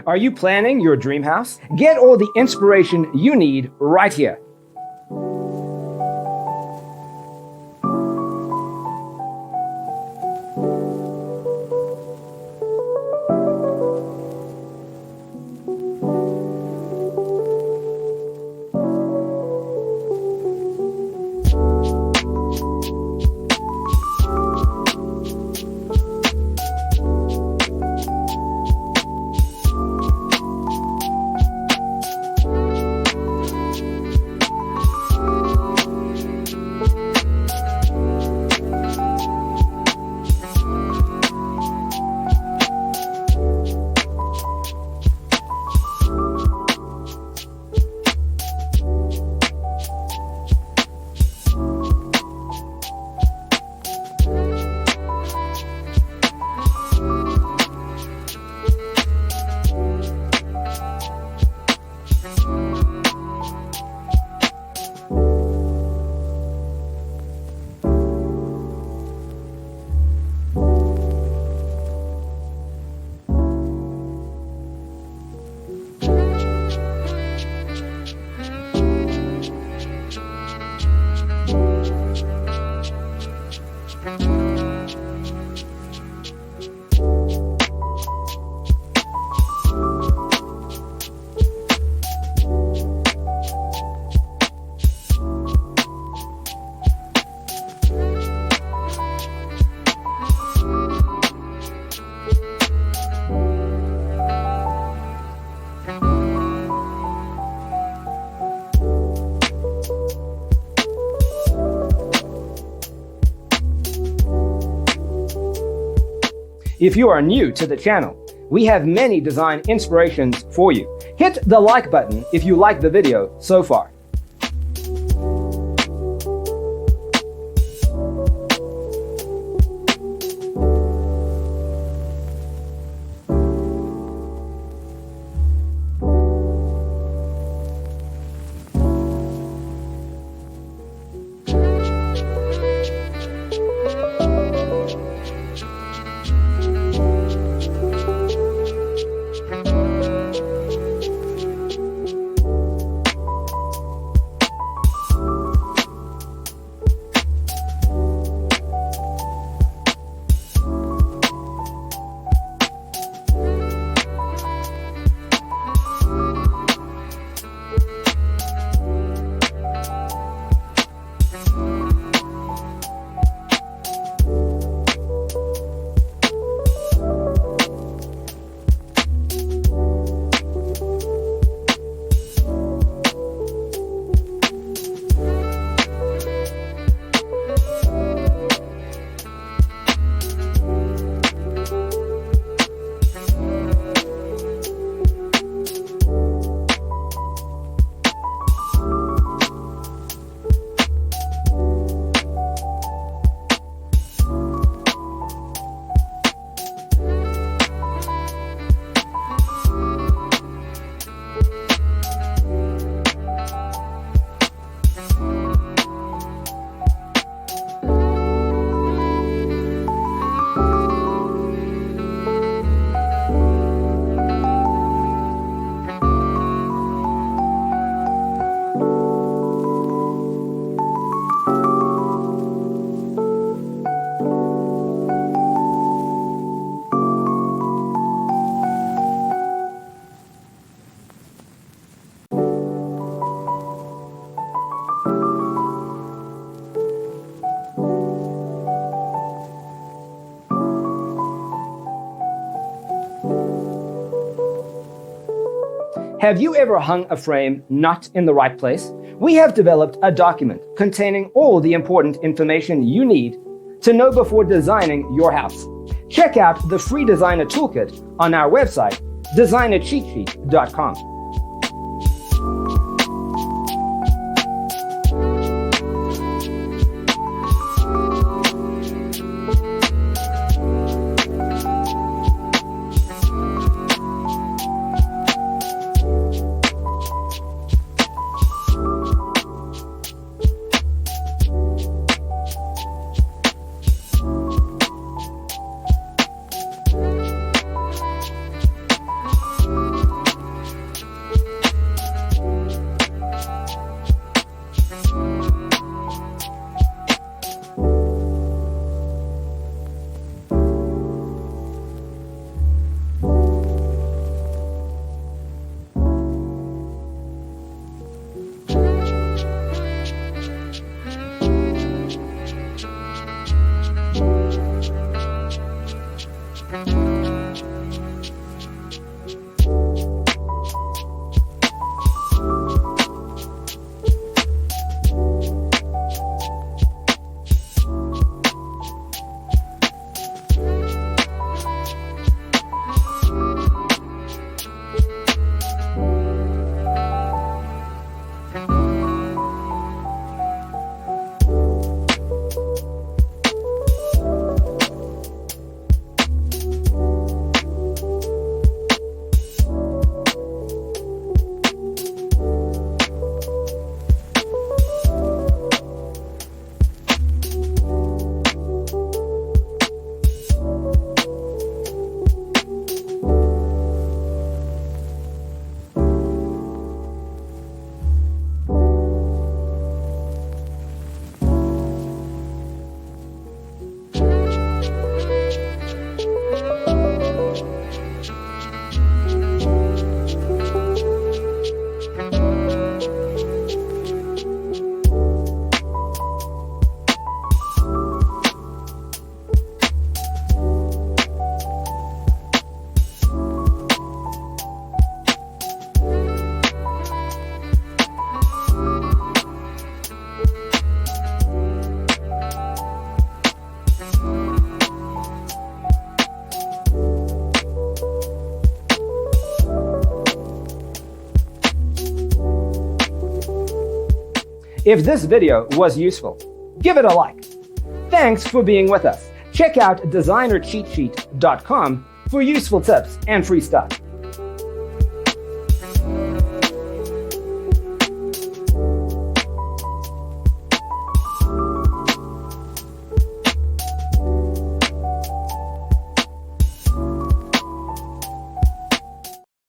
Are you planning your dream house? Get all the inspiration you need right here. If you are new to the channel, we have many design inspirations for you. Hit the like button if you like the video so far. Have you ever hung a frame not in the right place? We have developed a document containing all the important information you need to know before designing your house. Check out the free designer toolkit on our website, designercheatsheet.com. If this video was useful, give it a like. Thanks for being with us. Check out designercheatsheet.com for useful tips and free stuff.